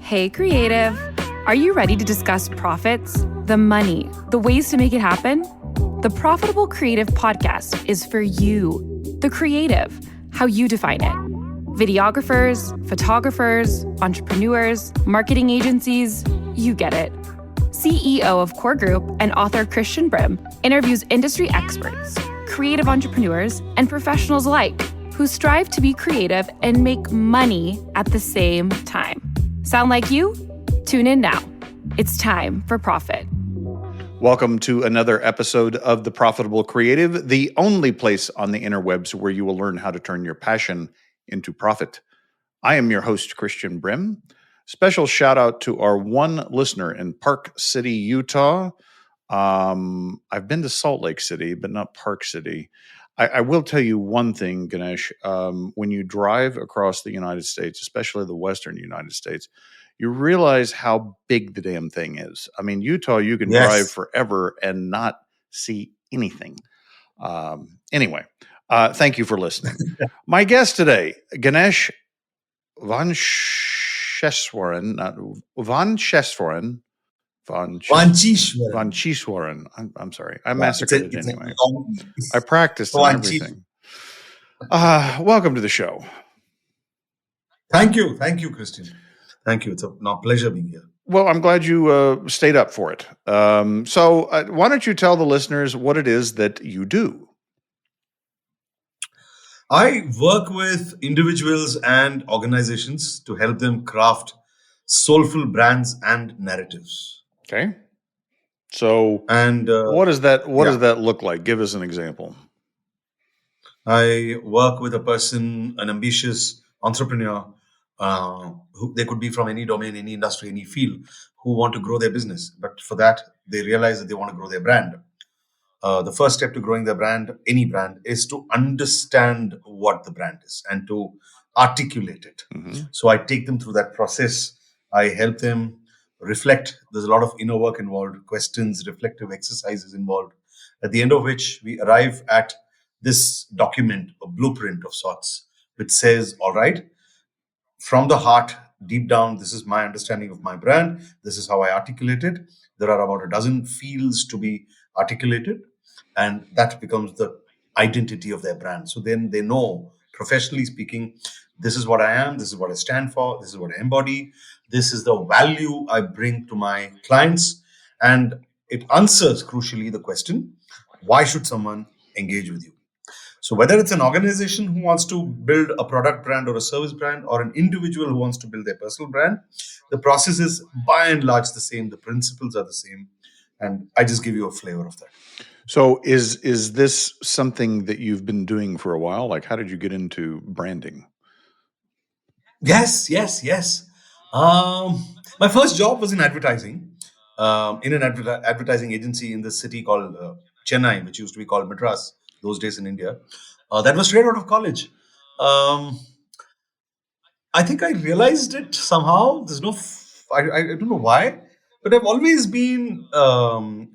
Hey, creative. Are you ready to discuss profits, the money, the ways to make it happen? The Profitable Creative Podcast is for you, the creative, how you define it. Videographers, photographers, entrepreneurs, marketing agencies, you get it. CEO of Core Group and author Christian Brim interviews industry experts, creative entrepreneurs, and professionals alike who strive to be creative and make money at the same time. Sound like you? Tune in now. It's time for profit. Welcome to another episode of The Profitable Creative, the only place on the interwebs where you will learn how to turn your passion into profit. I am your host, Christian Brim. Special shout out to our one listener in Park City, Utah. I've been to Salt Lake City, but not Park City. I will tell you one thing, Ganesh. When you drive across the United States, especially the Western United States, you realize how big the damn thing is. I mean, Utah, you can drive forever and not see anything. Anyway, thank you for listening. My guest today, Ganesh Vancheeswaran, Vancheeswaran. I'm sorry. I massacred it anyway. I practiced and everything. Welcome to the show. Thank you, Christian. Thank you. It's a pleasure being here. Well, I'm glad you stayed up for it. So why don't you tell the listeners what it is that you do? I work with individuals and organizations to help them craft soulful brands and narratives. Okay. So, what does that look like? Give us an example. I work with an ambitious entrepreneur, who they could be from any domain, any industry, any field, who want to grow their business. But for that, they realize that they want to grow their brand. The first step to growing their brand, any brand, is to understand what the brand is and to articulate it. Mm-hmm. So I take them through that process. I help them reflect. There's a lot of inner work involved, questions, reflective exercises involved, at the end of which we arrive at this document, a blueprint of sorts, which says, all right, from the heart, deep down, this is my understanding of my brand. This is how I articulate it. There are about a dozen fields to be articulated, and that becomes the identity of their brand. So then they know, professionally speaking, this is what I am, this is what I stand for, this is what I embody, this is the value I bring to my clients. And it answers, crucially, the question, why should someone engage with you? So whether it's an organization who wants to build a product brand or a service brand, or an individual who wants to build their personal brand, the process is by and large the same. The principles are the same. And I just give you a flavor of that. So is this something that you've been doing for a while? Like, how did you get into branding? Yes. My first job was in advertising, in an advertising agency in this city called Chennai, which used to be called Madras, those days in India. That was straight out of college. I think I realized it somehow. I don't know why, but I've always been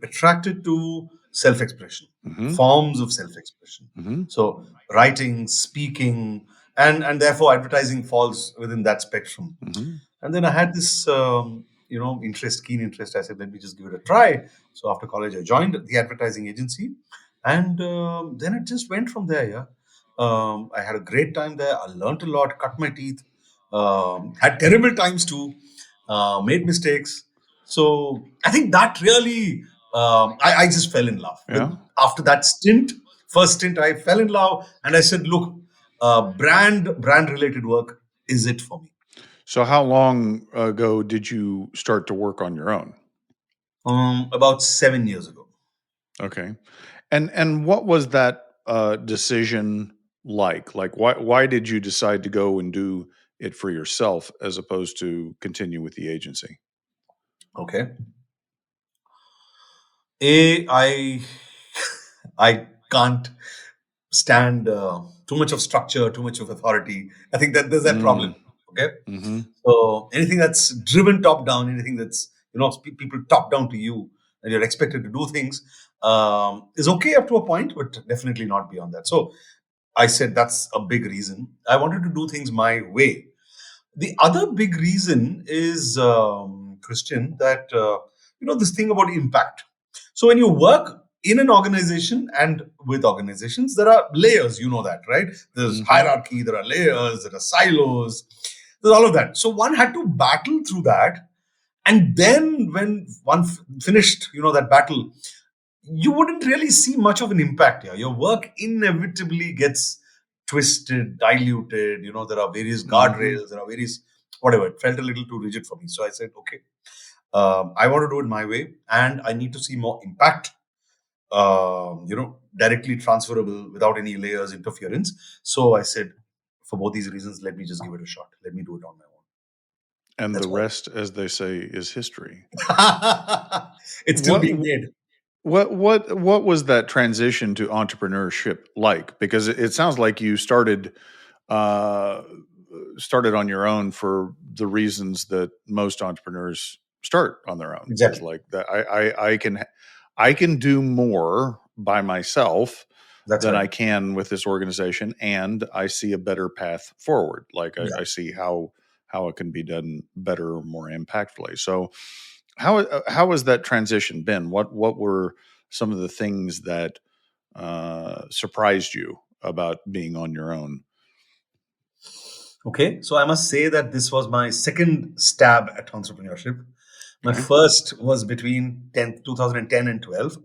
attracted to self-expression, mm-hmm. forms of self-expression. Mm-hmm. So writing, speaking, and therefore advertising falls within that spectrum. Mm-hmm. And then I had this, keen interest. I said, let me just give it a try. So after college, I joined the advertising agency. And then it just went from there, yeah. I had a great time there. I learned a lot, cut my teeth, had terrible times too, made mistakes. So I think that really, I just fell in love. Yeah. After that first stint, I fell in love and I said, look, brand-related work is it for me. So how long ago did you start to work on your own? About 7 years ago. Okay. And what was that decision like? Like, why did you decide to go and do it for yourself as opposed to continue with the agency? Okay. I can't stand too much of structure, too much of authority. I think that there's that problem. Okay. Mm-hmm. So anything that's driven top down, anything that's people top down to you, and you're expected to do things, is okay up to a point, but definitely not beyond that. So I said that's a big reason. I wanted to do things my way. The other big reason is, Christian, that this thing about impact. So when you work in an organization and with organizations, there are layers. You know that, right? There's Mm-hmm. hierarchy, there are layers, there are silos, there's all of that. So one had to battle through that, and then when one finished, that battle, you wouldn't really see much of an impact here. Your work inevitably gets twisted, diluted. There are various Mm-hmm. guardrails, there are various whatever. It felt a little too rigid for me. So I said, okay, I want to do it my way, and I need to see more impact, directly transferable without any layers, interference. So I said, for both these reasons, let me just give it a shot. Let me do it on my own. And That's the what rest, as they say, is history. it's still What being made. what was that transition to entrepreneurship like? Because it sounds like you uh, started on your own for the reasons that most entrepreneurs start on their own. Is Exactly. like that I can do more by myself That's than right. I can with this organization, and I see a better path forward. Like Yeah. I see how it can be done better, more impactfully. So how has that transition been? What were some of the things that surprised you about being on your own? Okay, so I must say that this was my second stab at entrepreneurship. My Okay. first was between 2010 and 12.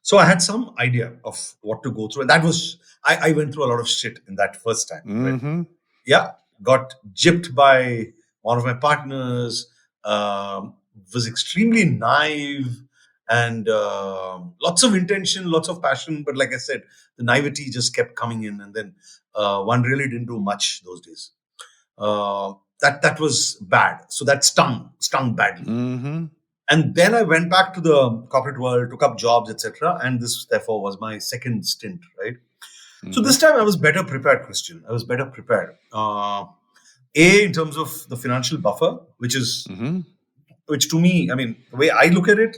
So I had some idea of what to go through. And that was, I went through a lot of shit in that first time. Right? Mm-hmm. Yeah, got gypped by one of my partners, um, was extremely naive and lots of intention, lots of passion. But like I said, the naivety just kept coming in. And then one really didn't do much those days. That was bad. So that stung badly. Mm-hmm. And then I went back to the corporate world, took up jobs, etc. And this, therefore, was my second stint, right? So Mm-hmm. this time I was better prepared, Christian. I was better prepared. In terms of the financial buffer, Mm-hmm. which to me, I mean, the way I look at it,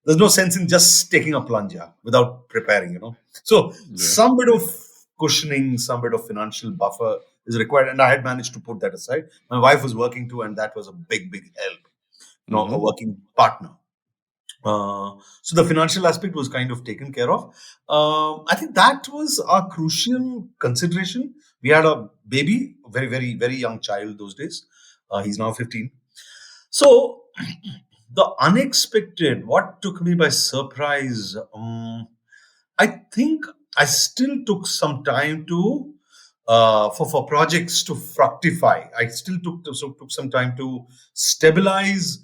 there's no sense in just taking a plunge without preparing. So Yeah. some bit of cushioning, some bit of financial buffer is required, and I had managed to put that aside. My wife was working too, and that was a big, big help. A Mm-hmm. working partner. So the financial aspect was kind of taken care of. I think that was a crucial consideration. We had a baby, a very, very, very young child those days. He's now 15. So the unexpected, what took me by surprise, I think I still took some time to for projects to fructify. I still took some time to stabilize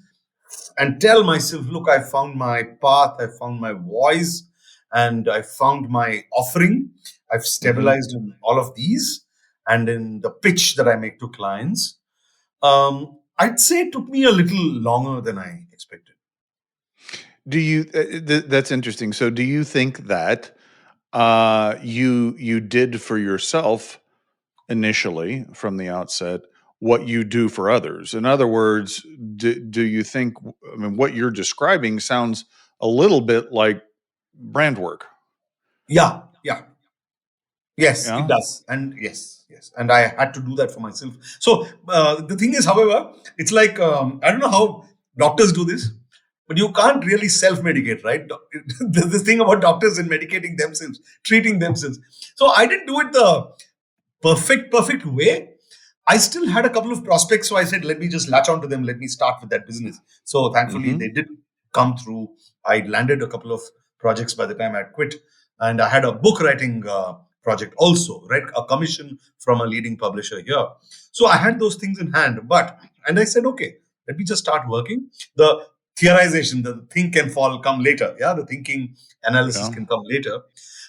and tell myself, look, I found my path, I found my voice, and I found my offering. I've Mm-hmm. stabilized in all of these and in the pitch that I make to clients. I'd say it took me a little longer than I expected. Do you? That's interesting. So, do you think that you did for yourself initially from the outset what you do for others? In other words, do you think? I mean, what you're describing sounds a little bit like brand work. Yeah, yeah. Yes, it Yeah. does. And yes, yes. And I had to do that for myself. So the thing is, however, it's like, I don't know how doctors do this, but you can't really self medicate, right? There's this thing about doctors and medicating themselves, treating themselves. So I didn't do it the perfect way. I still had a couple of prospects, so I said, let me just latch on to them. Let me start with that business. So thankfully, Mm-hmm. they did come through. I landed a couple of projects by the time I quit, and I had a book writing project also, right? A commission from a leading publisher here. So I had those things in hand, and I said, okay, let me just start working. The theorization, the think can fall, come later. Yeah, the thinking analysis Yeah. can come later.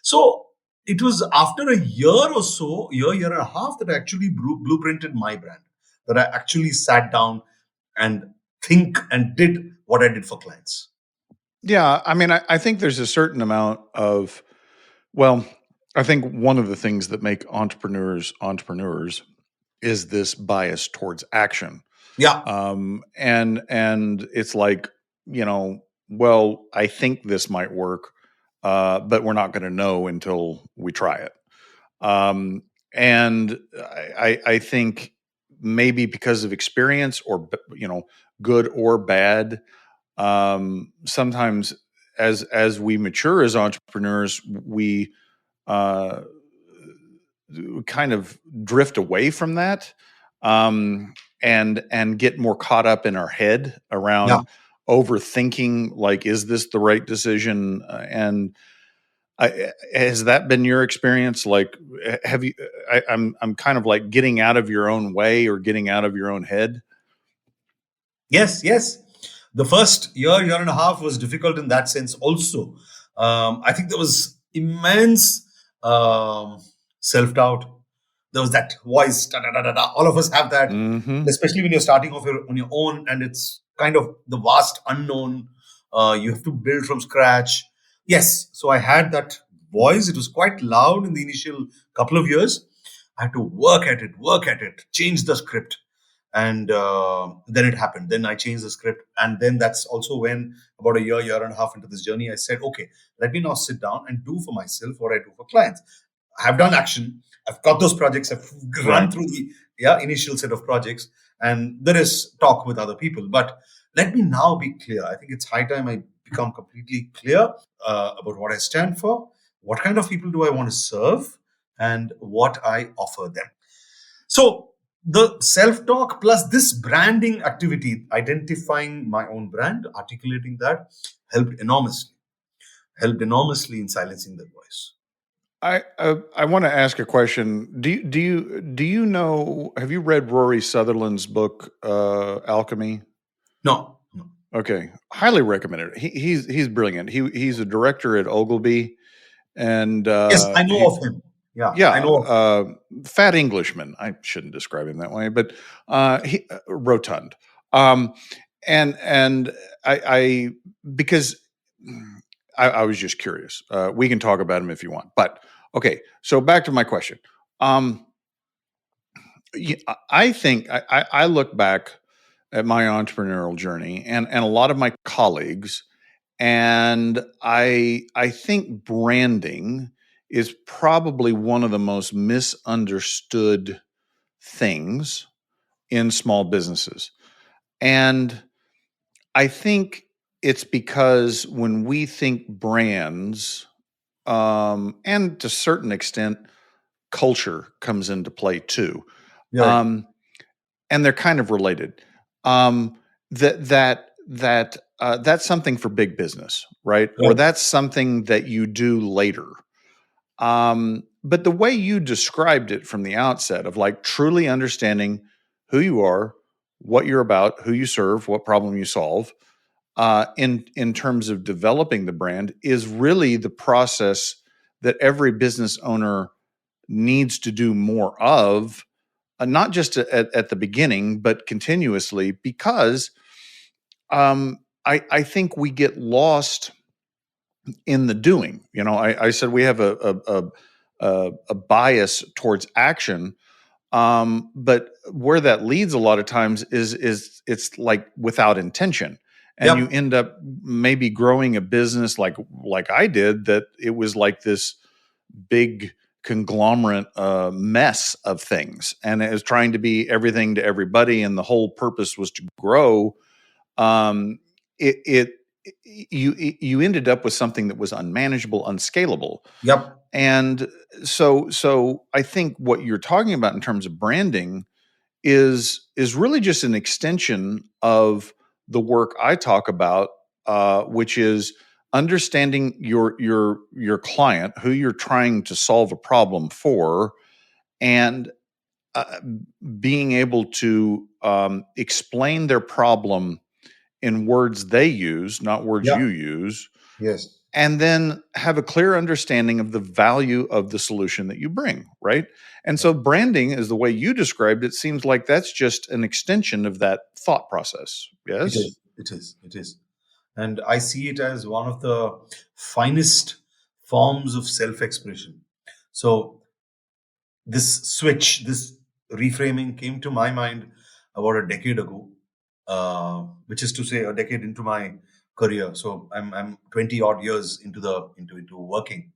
So it was after a year or so, year and a half, that I actually blueprinted my brand. That I actually sat down and think and did what I did for clients. Yeah. I mean, I think there's a certain amount of, well, I think one of the things that make entrepreneurs is this bias towards action. Yeah, And it's like, well, I think this might work, but we're not going to know until we try it. Um, and I think maybe because of experience or, good or bad. Sometimes as we mature as entrepreneurs, we kind of drift away from that, and get more caught up in our head Yeah. around overthinking, like, is this the right decision? And has that been your experience? Like, have you? I'm kind of like getting out of your own way or getting out of your own head. Yes, yes. The first year and a half was difficult in that sense also. I think there was immense self-doubt. There was that voice, da, da, da, da, da. All of us have that, Mm-hmm. especially when you're starting off on your own and it's kind of the vast unknown. You have to build from scratch. Yes, so I had that voice. It was quite loud in the initial couple of years. I had to work at it, change the script, and then it happened. Then I changed the script, and then that's also when, about a year and a half into this journey, I said, okay, let me now sit down and do for myself what I do for clients. I have done action. I've got those projects. I've run Right. through the initial set of projects, and there is talk with other people. But let me now be clear. I think it's high time I become completely clear about what I stand for, what kind of people do I want to serve, and what I offer them. So the self-talk plus this branding activity, identifying my own brand, articulating that, helped enormously in silencing the voice. I want to ask a question. Do you know? Have you read Rory Sutherland's book, Alchemy? No. Okay, highly recommend it. He's brilliant. He's a director at Ogilvy, and Yes, I know of him. Yeah, I know of him. fat Englishman. I shouldn't describe him that way, but he rotund. And I because I was just curious. We can talk about him if you want, but okay. So back to my question. I think I look back at my entrepreneurial journey and a lot of my colleagues, and I think branding is probably one of the most misunderstood things in small businesses. And I think it's because when we think brands, and to a certain extent, culture comes into play too. Yeah. And they're kind of related. That's something for big business, right? Or Right. that's something that you do later. But the way you described it from the outset, of like truly understanding who you are, what you're about, who you serve, what problem you solve, in terms of developing the brand, is really the process that every business owner needs to do more of, not just at the beginning, but continuously, because I think we get lost in the doing. I said we have a bias towards action, but where that leads a lot of times is it's like without intention, and you Yep. end up maybe growing a business like I did, that it was like this big conglomerate mess of things, and it was trying to be everything to everybody, and the whole purpose was to grow. um, it you ended up with something that was unmanageable, unscalable. Yep. And so I think what you're talking about in terms of branding is really just an extension of the work I talk about, which is understanding your client, who you're trying to solve a problem for, and uh, being able to explain their problem in words they use, not words Yeah. you use, Yes. and then have a clear understanding of the value of the solution that you bring, right? And so branding, is the way you described it, seems like that's just an extension of that thought process. It Yes? is. It is. It is. And I see it as one of the finest forms of self-expression. So this switch, this reframing came to my mind about a decade ago, which is to say, a decade into my career. So I'm 20 odd years into into working.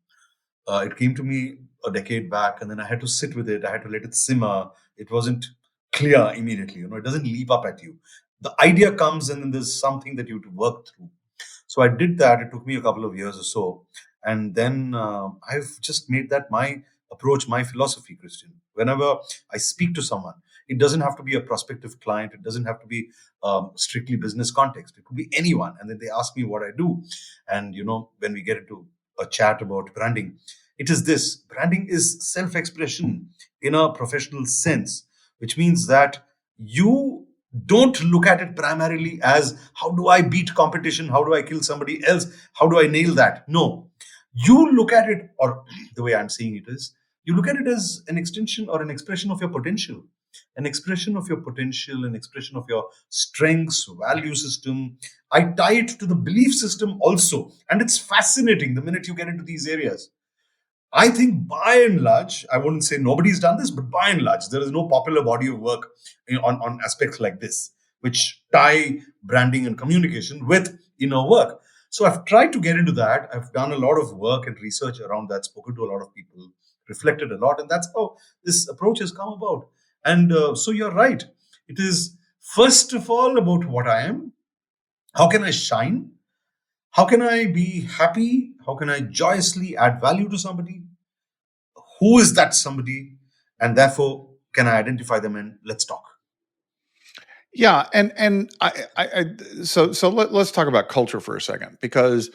It came to me a decade back, and then I had to sit with it. I had to let it simmer. It wasn't clear immediately. It doesn't leap up at you. The idea comes and then there's something that you have to work through. So I did that. It took me a couple of years or so. And then I've just made that my approach, my philosophy, Christian. Whenever I speak to someone, it doesn't have to be a prospective client. It doesn't have to be strictly business context. It could be anyone. And then they ask me what I do. And, when we get into a chat about branding, it is this: branding is self expression in a professional sense, which means that you don't look at it primarily as how do I beat competition, how do I kill somebody else, how do I nail that. No, you look at it, or the way I'm seeing it is, you look at it as an extension or an expression of your potential, an expression of your potential, an expression of your strengths, value system. I tie it to the belief system also, and it's fascinating the minute you get into these areas. I think by and large, I wouldn't say nobody's done this, but by and large, there is no popular body of work on aspects like this, which tie branding and communication with inner work. So I've tried to get into that. I've done a lot of work and research around that, spoken to a lot of people, reflected a lot, and that's how this approach has come about. And so you're right. It is first of all about what I am. How can I shine? How can I be happy? How can I joyously add value to somebody? Who is that somebody? And therefore, can I identify them and let's talk? Yeah, and let's talk about culture for a second, because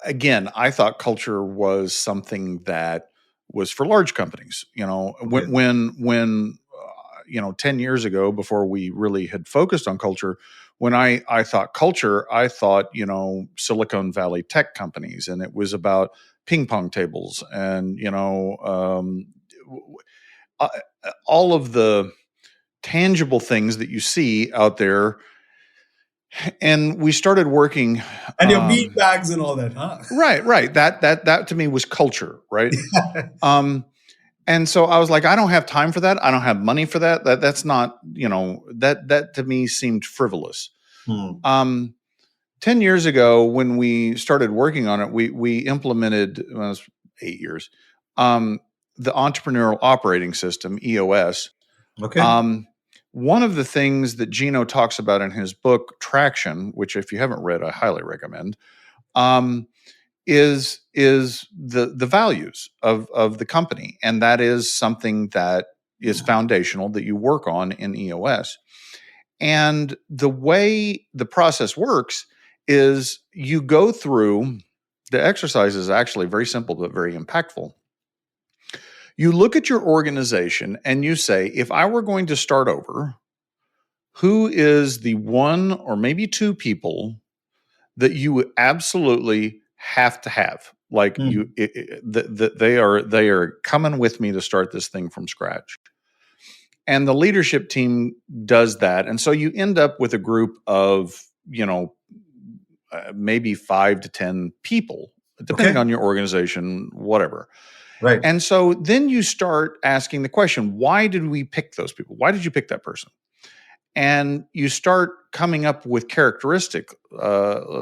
again, I thought culture was something that was for large companies. Okay. When 10 years ago, before we really had focused on culture, when I thought culture, I thought Silicon Valley tech companies, and it was about ping pong tables and all of the tangible things that you see out there. And we started working, And your bean bags and all that, huh? right. That to me was culture, right? And so I was like, I don't have time for that. I don't have money for that. That's not, that to me seemed frivolous. 10 years ago, when we started working on it, we implemented, well, it was 8 years, the entrepreneurial operating system, EOS. Okay. One of the things that Gino talks about in his book, Traction, which if you haven't read, I highly recommend, is the values of the company. And that is something that is foundational that you work on in EOS. And the way the process works is you go through, the exercise is actually very simple but very impactful. You look at your organization and you say, if I were going to start over, who is the one or maybe two people that you would absolutely have to have? Like they are coming with me to start this thing from scratch. And the leadership team does that. And so you end up with a group of, maybe 5 to 10 people, depending on your organization, whatever. Right. And so then you start asking the question, why did we pick those people? Why did you pick that person? And you start coming up with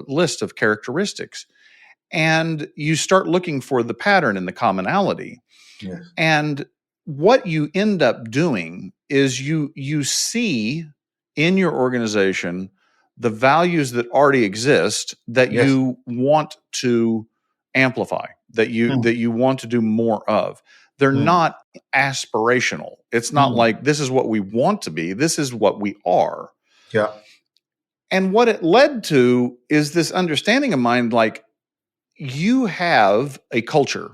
list of characteristics. And you start looking for the pattern and the commonality. Yes. And what you end up doing is you see in your organization the values that already exist that you want to amplify, that you want to do more of. They're not aspirational. It's not like this is what we want to be. This is what we are. Yeah. And what it led to is this understanding of mine, like, you have a culture.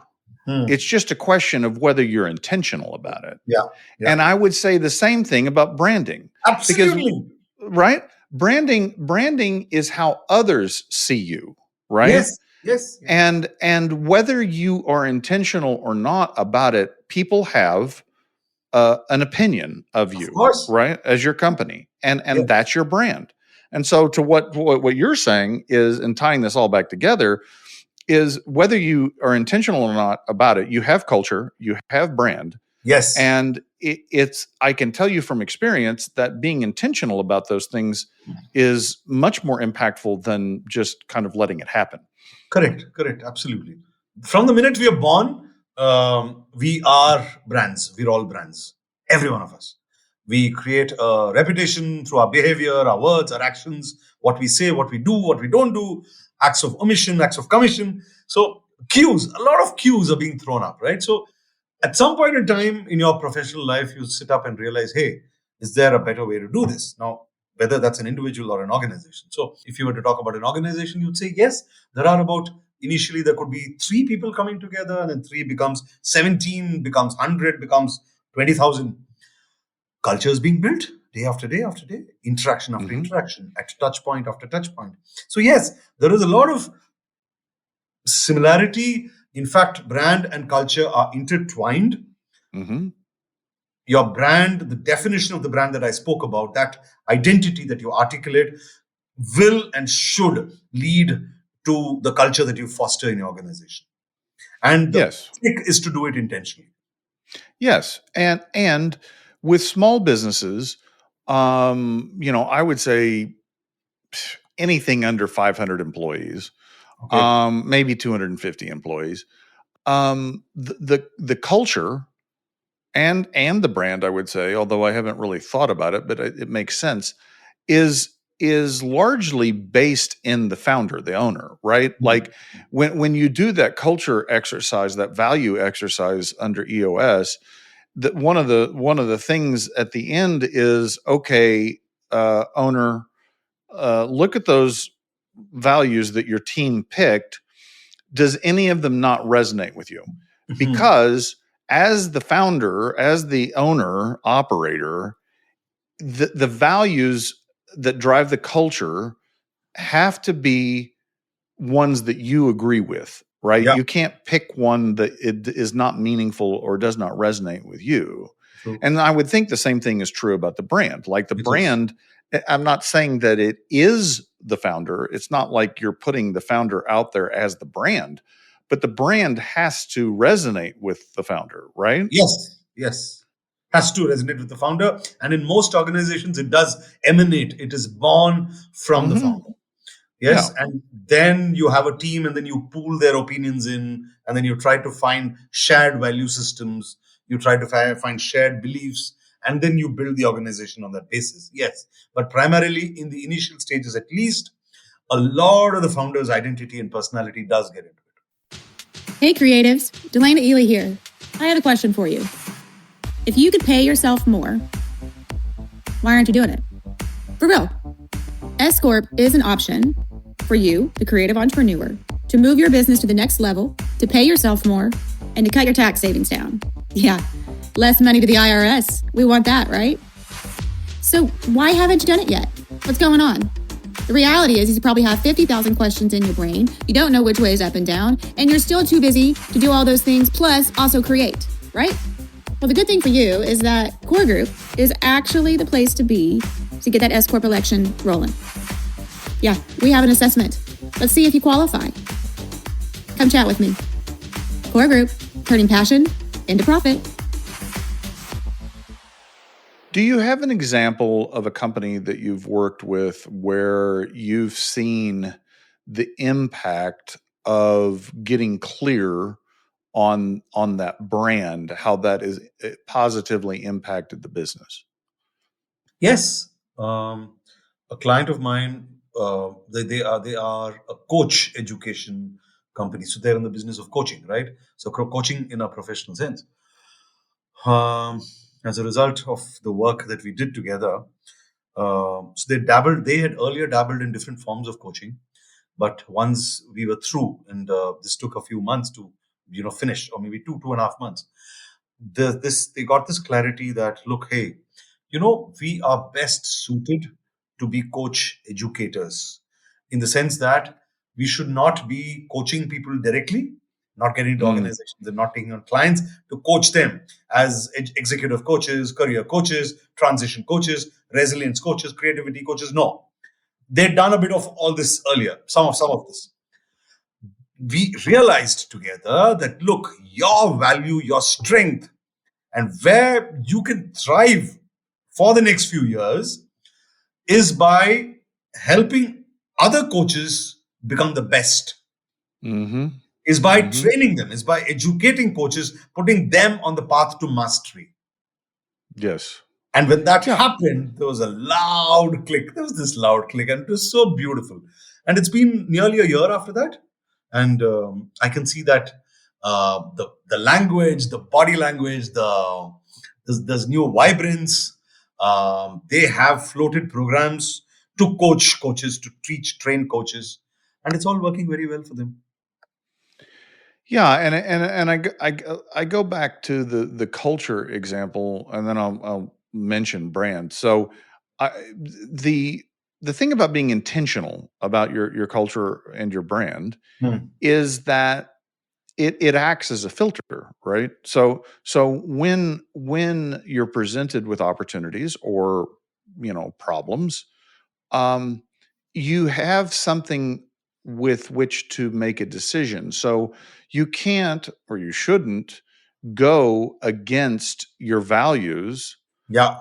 It's just a question of whether you're intentional about it. Yeah. And I would say the same thing about branding. Absolutely. Because, right? Branding is how others see you, right? Yes. And whether you are intentional or not about it, people have an opinion of you, right? As your company, and that's your brand. And so, to what you're saying is, and tying this all back together, is whether you are intentional or not about it, you have culture, you have brand. Yes. And it's, I can tell you from experience that being intentional about those things is much more impactful than just kind of letting it happen. Correct. Absolutely. From the minute we are born, we are brands. We're all brands. Every one of us. We create a reputation through our behavior, our words, our actions, what we say, what we do, what we don't do, acts of omission, acts of commission. So cues, a lot of cues are being thrown up, right? So at some point in time in your professional life, you sit up and realize, hey, is there a better way to do this? Now, whether that's an individual or an organization. So if you were to talk about an organization, you'd say, yes, there are about, initially there could be 3 people coming together, and then 3 becomes 17, becomes 100, becomes 20,000. Culture is being built day after day after day, interaction after interaction, at touch point after touch point. So yes, there is a lot of similarity. In fact, brand and culture are intertwined. Your brand, the definition of the brand that I spoke about, that identity that you articulate, will and should lead to the culture that you foster in your organization. And the trick is to do it intentionally. Yes. And with small businesses, I would say anything under 500 employees, maybe 250 employees, the culture and the brand, I would say, although I haven't really thought about it, but it makes sense, is largely based in the founder, the owner, right? Like when you do that culture exercise, that value exercise under EOS, that one of the things at the end is, okay, owner, look at those values that your team picked. Does any of them not resonate with you? Because as the founder, as the owner, operator, the values that drive the culture have to be ones that you agree with, right? Yeah. You can't pick one that it is not meaningful or does not resonate with you. True. And I would think the same thing is true about the brand. Like the brand, I'm not saying that it is the founder. It's not like you're putting the founder out there as the brand, but the brand has to resonate with the founder, right? Yes. Has to resonate with the founder. And in most organizations, it does emanate. It is born from the founder. Yes. Yeah. And then you have a team, and then you pool their opinions in, and then you try to find shared value systems. You try to find shared beliefs, and then you build the organization on that basis. Yes. But primarily in the initial stages, at least, a lot of the founder's identity and personality does get into it. Hey creatives, Delana Ely here. I have a question for you. If you could pay yourself more, why aren't you doing it? For real. S Corp is an option for you, the creative entrepreneur, to move your business to the next level, to pay yourself more, and to cut your tax savings down. Yeah, less money to the IRS. We want that, right? So why haven't you done it yet? What's going on? The reality is you probably have 50,000 questions in your brain. You don't know which way is up and down, and you're still too busy to do all those things, plus also create, right? Well, the good thing for you is that Core Group is actually the place to be to get that S Corp election rolling. Yeah, we have an assessment. Let's see if you qualify. Come chat with me. Core Group, turning passion into profit. Do you have an example of a company that you've worked with where you've seen the impact of getting clear on that brand, how that is positively impacted the business? Yes. A client of mine, they are a coach education company. So they're in the business of coaching, right? So coaching in a professional sense. As a result of the work that we did together, so they had earlier dabbled in different forms of coaching, but once we were through, and this took a few months to finish, or maybe 2.5 months, they got this clarity that, look, hey, we are best suited to be coach educators, in the sense that we should not be coaching people directly, not getting into organizations and not taking on clients to coach them as executive coaches, career coaches, transition coaches, resilience coaches, creativity coaches. No, they'd done a bit of all this earlier, some of this. We realized together that, look, your value, your strength, and where you can thrive for the next few years is by helping other coaches become the best. Is by training them, is by educating coaches, putting them on the path to mastery. Yes. And when that Yeah. happened, there was a loud click. There was this loud click, and it was so beautiful. And it's been nearly a year after that, and I can see that the language, the body language, there's new vibrance. They have floated programs to coach coaches, to teach, train coaches, and it's all working very well for them. Yeah, and I go back to the culture example, and then I'll mention brand. So, I, the the thing about being intentional about your culture and your brand Hmm. is that it acts as a filter, right? So when you're presented with opportunities or problems, um, you have something with which to make a decision. So you can't or you shouldn't go against your values. Yeah,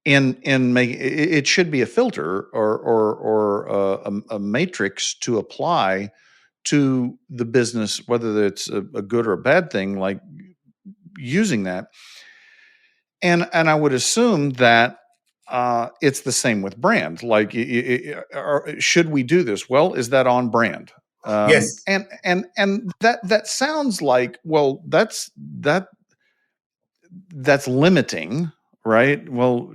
In make it should be a filter or a matrix to apply to the business, whether it's a good or a bad thing, like using that. And I would assume that it's the same with brand. Like, should we do this? Well, is that on brand? yes, And that sounds like, well, that's limiting, right? Well,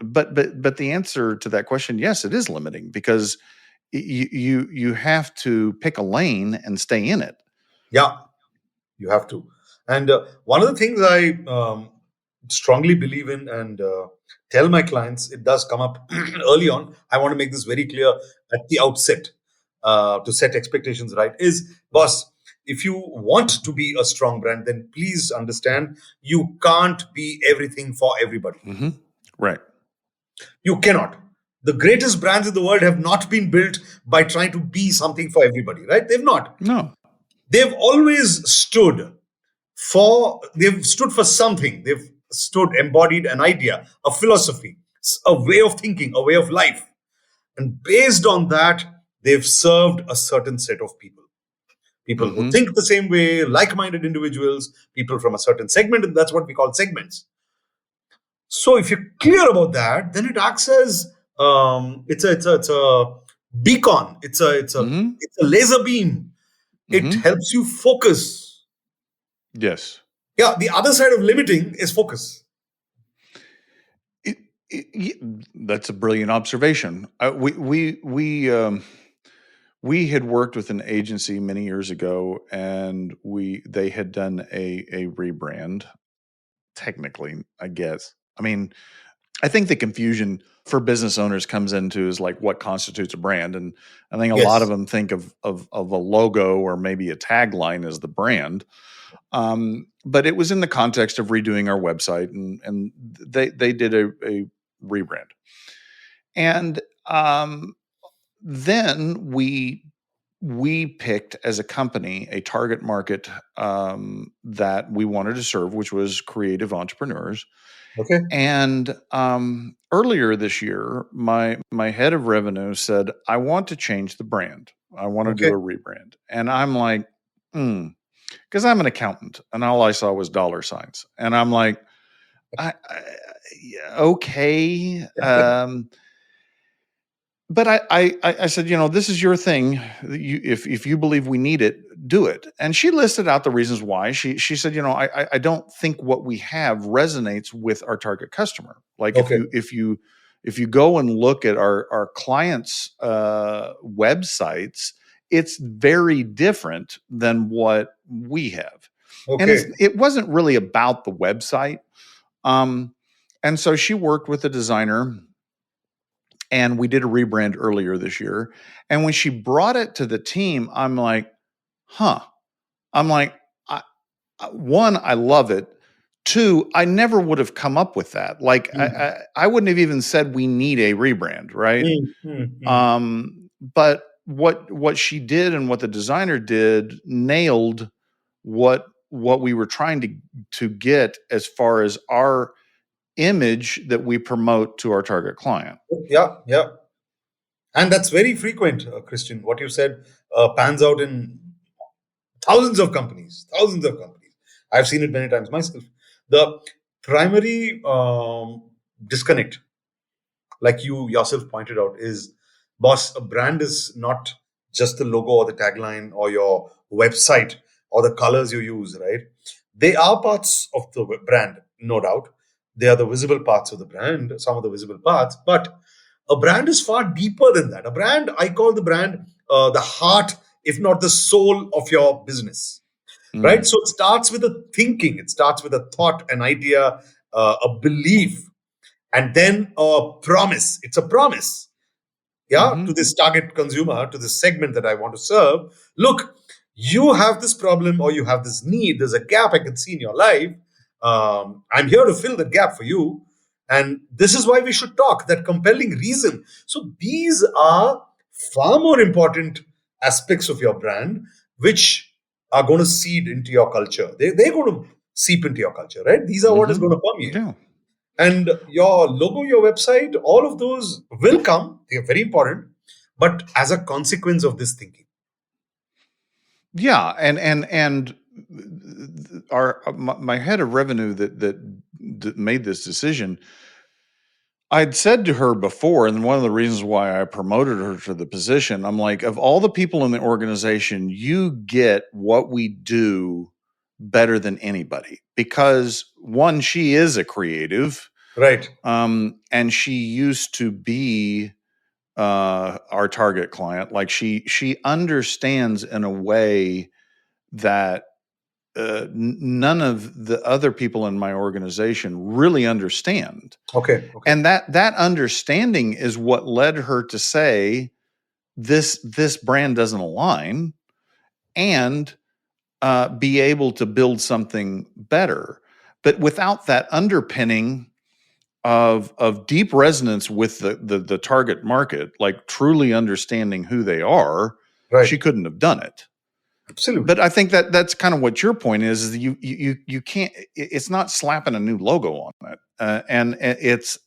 but the answer to that question, yes, it is limiting, because you have to pick a lane and stay in it. yeah. You have to. And one of the things I strongly believe in and tell my clients, it does come up early on. I want to make this very clear at the outset to set expectations right. Is, boss, if you want to be a strong brand, then please understand you can't be everything for everybody. Mm-hmm. Right. You cannot. The greatest brands in the world have not been built by trying to be something for everybody, right? They've not. No. They've always stood for something. They've embodied an idea, a philosophy, a way of thinking, a way of life. And based on that, they've served a certain set of people who Mm-hmm. think the same way, like-minded individuals, people from a certain segment, and that's what we call segments. So if you're clear about that, then it acts as it's a beacon. Mm-hmm. It's a laser beam. It Mm-hmm. helps you focus. Yes. Yeah, the other side of limiting is focus. That's a brilliant observation. We had worked with an agency many years ago, and they had done a rebrand. Technically, I guess. I mean, I think the confusion for business owners comes into is like, what constitutes a brand, and I think a lot of Yes. them think of a logo or maybe a tagline as the brand. But it was in the context of redoing our website, and they did a rebrand, and then we picked as a company a target market that we wanted to serve, which was creative entrepreneurs. Okay. And earlier this year, my head of revenue said, I want to change the brand. I want to do Okay. a rebrand. And I'm like, because I'm an accountant, and all I saw was dollar signs. And I'm like, okay. But I said, this is your thing. If you believe we need it, do it. And she listed out the reasons why. She said, I don't think what we have resonates with our target customer. Like, Okay. if you go and look at our clients' websites, it's very different than what we have. And Okay. it wasn't really about the website. And so she worked with a designer, and we did a rebrand earlier this year. And when she brought it to the team, I'm like, I'm like, one, I love it. Two, I never would have come up with that. Like, I wouldn't have even said we need a rebrand, right? But what she did and what the designer did nailed what we were trying to get as far as our image that we promote to our target client. Yeah, yeah. And that's very frequent, Christian. What you said pans out in thousands of companies. Thousands of companies. I've seen it many times myself. The primary disconnect, like you yourself pointed out, is, boss, a brand is not just the logo or the tagline or your website or the colors you use, right? They are parts of the brand, no doubt. They are the visible parts of the brand, some of the visible parts, but a brand is far deeper than that. A brand, I call the brand the heart, if not the soul of your business, right? So it starts with a thinking, it starts with a thought, an idea, a belief, and then a promise. It's a promise, yeah, to this target consumer, to this segment that I want to serve. Look, you have this problem or you have this need. There's a gap I can see in your life. I'm here to fill that gap for you. And this is why we should talk, that compelling reason. So these are far more important aspects of your brand, which are going to seed into your culture. They're going to seep into your culture, right? These are what is going to permeate. Yeah. And your logo, your website, all of those will come. They are very important, but as a consequence of this thinking. Yeah, and my head of revenue that made this decision, I'd said to her before, and one of the reasons why I promoted her to the position, I'm like, of all the people in the organization, you get what we do better than anybody, because one, she is a creative, Right. and she used to be our target client. Like she understands in a way that none of the other people in my organization really understand. Okay. And that understanding is what led her to say, this brand doesn't align, and be able to build something better. But without that underpinning of deep resonance with the target market, like truly understanding who they are, Right. she couldn't have done it. Absolutely. But I think that's kind of what your point is that you can't. It's not slapping a new logo on it, and it's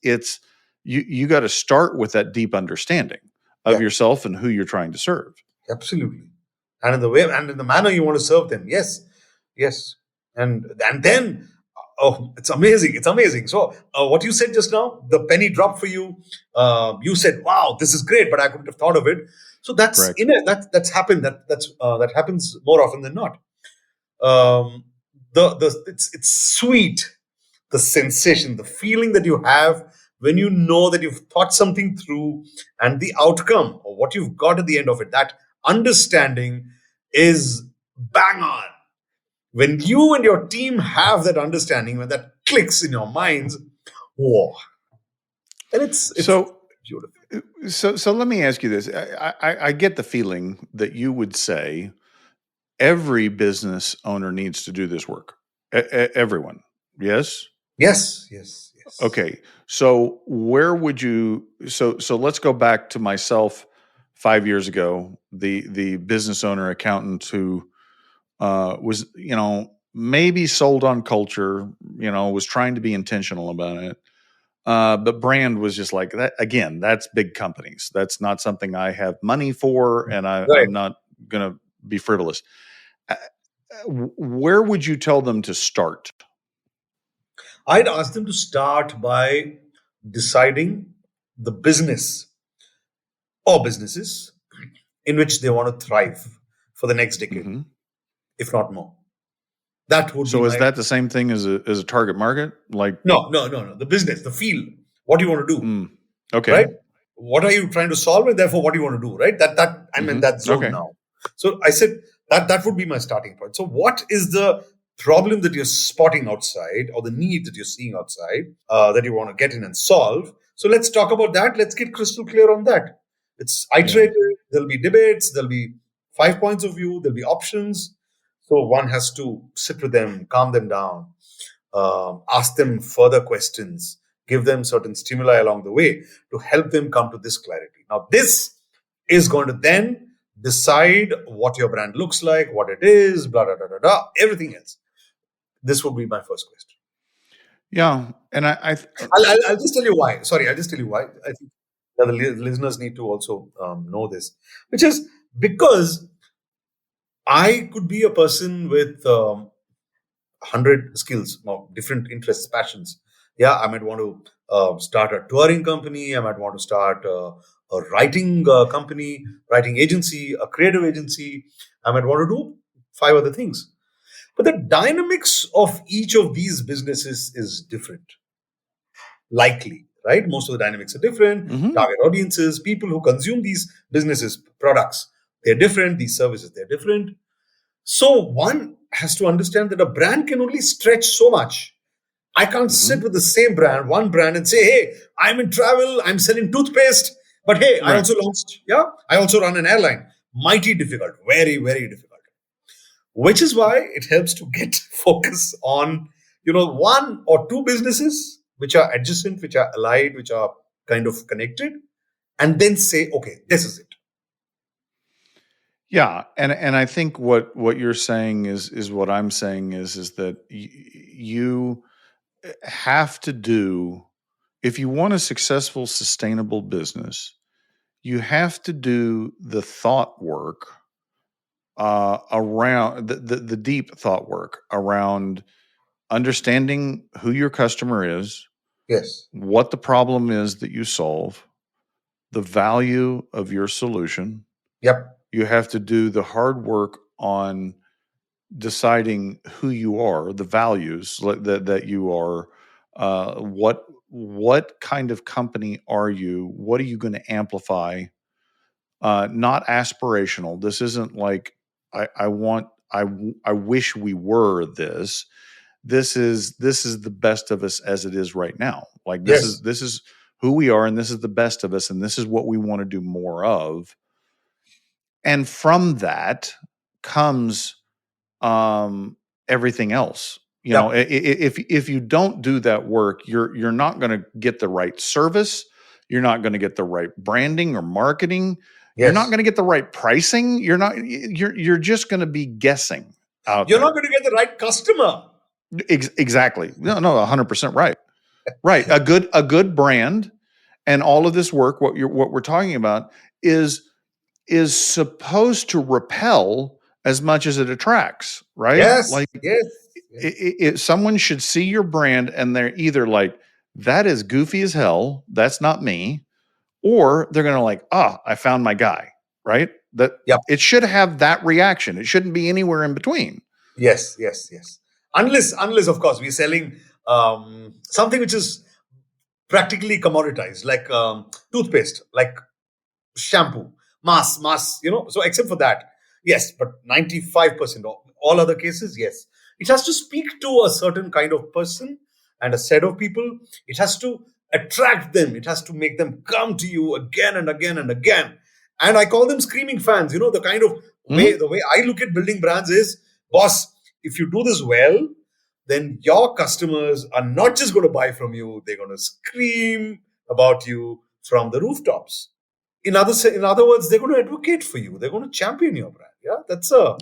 you got to start with that deep understanding of yourself and who you're trying to serve. Absolutely, and in the way and in the manner you want to serve them. Yes, and then, oh, it's amazing. It's amazing. So what you said just now, the penny dropped for you. You said, "Wow, this is great," but I couldn't have thought of it. So that's Correct. that's happened. That happens more often than not. It's sweet, the sensation, the feeling that you have when you know that you've thought something through, and the outcome or what you've got at the end of it, that understanding is bang on. When you and your team have that understanding, when that clicks in your minds, whoa, and it's so beautiful. So let me ask you this. I get the feeling that you would say every business owner needs to do this work. Everyone. Yes? Yes. Okay. So where would you, so let's go back to myself 5 years ago, the business owner accountant who was, maybe sold on culture, was trying to be intentional about it. But brand was just like that. Again, that's big companies. That's not something I have money for, and I'm not going to be frivolous. Where would you tell them to start? I'd ask them to start by deciding the business or businesses in which they want to thrive for the next decade, if not more. That would. So is that the same thing as a target market? Like no. The business, the field, what you want to do. Okay. Right? What are you trying to solve, and therefore what do you want to do? Right? That I'm in that zone now. So I said that would be my starting point. So what is the problem that you're spotting outside, or the need that you're seeing outside, that you want to get in and solve? So let's talk about that. Let's get crystal clear on that. It's iterative. There'll be debates. There'll be 5 points of view. There'll be options. So one has to sit with them, calm them down, ask them further questions, give them certain stimuli along the way to help them come to this clarity. Now, this is going to then decide what your brand looks like, what it is, blah, blah, blah, blah, blah, everything else. This would be my first question. Yeah. And I'll just tell you why. Sorry, I'll just tell you why. I think that the listeners need to also know this, which is because I could be a person with 100 skills, different interests, passions. Yeah, I might want to start a touring company. I might want to start a writing company, writing agency, a creative agency. I might want to do 5 other things. But the dynamics of each of these businesses is different. Likely, right? Most of the dynamics are different. Target audiences, people who consume these businesses, products, they're different. These services, they're different. So one has to understand that a brand can only stretch so much. I can't sit with the same brand, one brand, and say, hey, I'm in travel, I'm selling toothpaste, but hey, I also launched, I also run an airline. Mighty difficult, very, very difficult. Which is why it helps to get focus on, one or two businesses which are adjacent, which are allied, which are kind of connected, and then say, okay, this is it. Yeah, and I think what you're saying is what I'm saying is that you have to do, if you want a successful, sustainable business, you have to do the thought work around the deep thought work around understanding who your customer is, Yes. what the problem is that you solve, the value of your solution. Yep. You have to do the hard work on deciding who you are, the values that you are, what kind of company are you? What are you going to amplify? Not aspirational. This isn't like I wish we were this. This is the best of us as it is right now. Like this is who we are, and this is the best of us, and this is what we want to do more of. And from that comes everything else. If you don't do that work, you're not going to get the right service. You're not going to get the right branding or marketing. You're not going to get the right pricing. You're just going to be guessing out You're there. not going to get the right customer. Exactly. No, 100% right. Right. A good brand and all of this work, what we're talking about is supposed to repel as much as it attracts, right? Yes. Like Yes. someone should see your brand and they're either like, that is goofy as hell, that's not me, or they're going to like, I found my guy, right? It should have that reaction. It shouldn't be anywhere in between. Yes. Unless of course we're selling something which is practically commoditized, like toothpaste, like shampoo, mass. So except for that, yes, but 95% of all other cases, yes, it has to speak to a certain kind of person and a set of people. It has to attract them. It has to make them come to you again and again and again. And I call them screaming fans. The kind of the way I look at building brands is, boss, if you do this well, then your customers are not just going to buy from you, they're going to scream about you from the rooftops. In other words, they're going to advocate for you. They're going to champion your brand. Yeah, that's a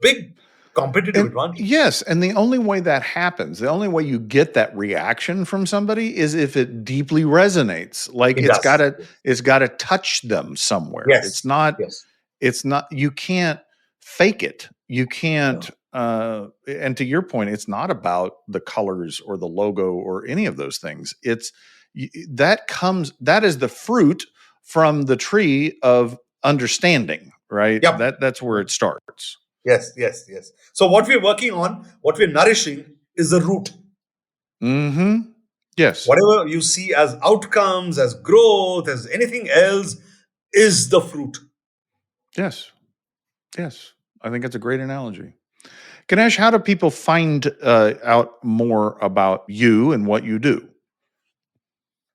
big competitive advantage. Yes, and the only way that happens, the only way you get that reaction from somebody is if it deeply resonates. Like it's got to touch them somewhere. Yes. It's not. You can't fake it. You can't. And to your point, it's not about the colors or the logo or any of those things. That is the fruit from the tree of understanding, right? Yep. That's where it starts. Yes. So what we're working on, what we're nourishing is the root. Mm-hmm. Yes. Whatever you see as outcomes, as growth, as anything else is the fruit. Yes. I think it's a great analogy. Ganesh, how do people find out more about you and what you do?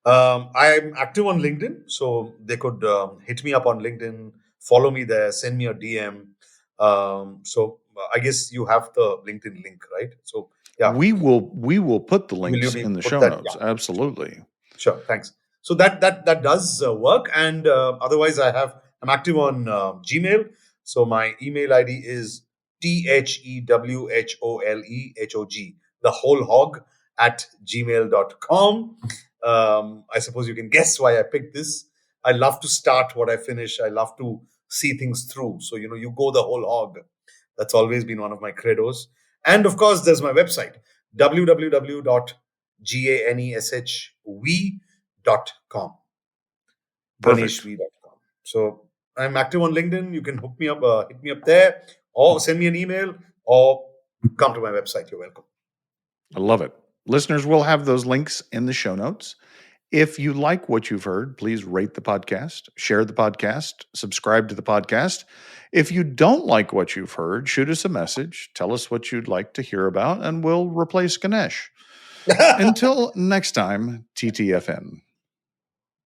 I'm active on LinkedIn, so they could hit me up on LinkedIn, follow me there, send me a DM. So I guess you have the LinkedIn link, right? So yeah, we will put the links in the show notes. Yeah. Absolutely. Sure, thanks. So that does work, and otherwise I'm active on Gmail. So my email ID is THEWHOLEHOG, the whole hog at gmail.com. I suppose you can guess why I picked this. I love to start what I finish. I love to see things through. So, you go the whole hog. That's always been one of my credos. And of course, there's my website, www.ganeshv.com. Perfect. ganeshv.com. So I'm active on LinkedIn. You can hit me up there, or send me an email, or come to my website. You're welcome. I love it. Listeners, we'll have those links in the show notes. If you like what you've heard, please rate the podcast, share the podcast, subscribe to the podcast. If you don't like what you've heard, shoot us a message. Tell us what you'd like to hear about, and we'll replace Ganesh. Until next time, TTFN.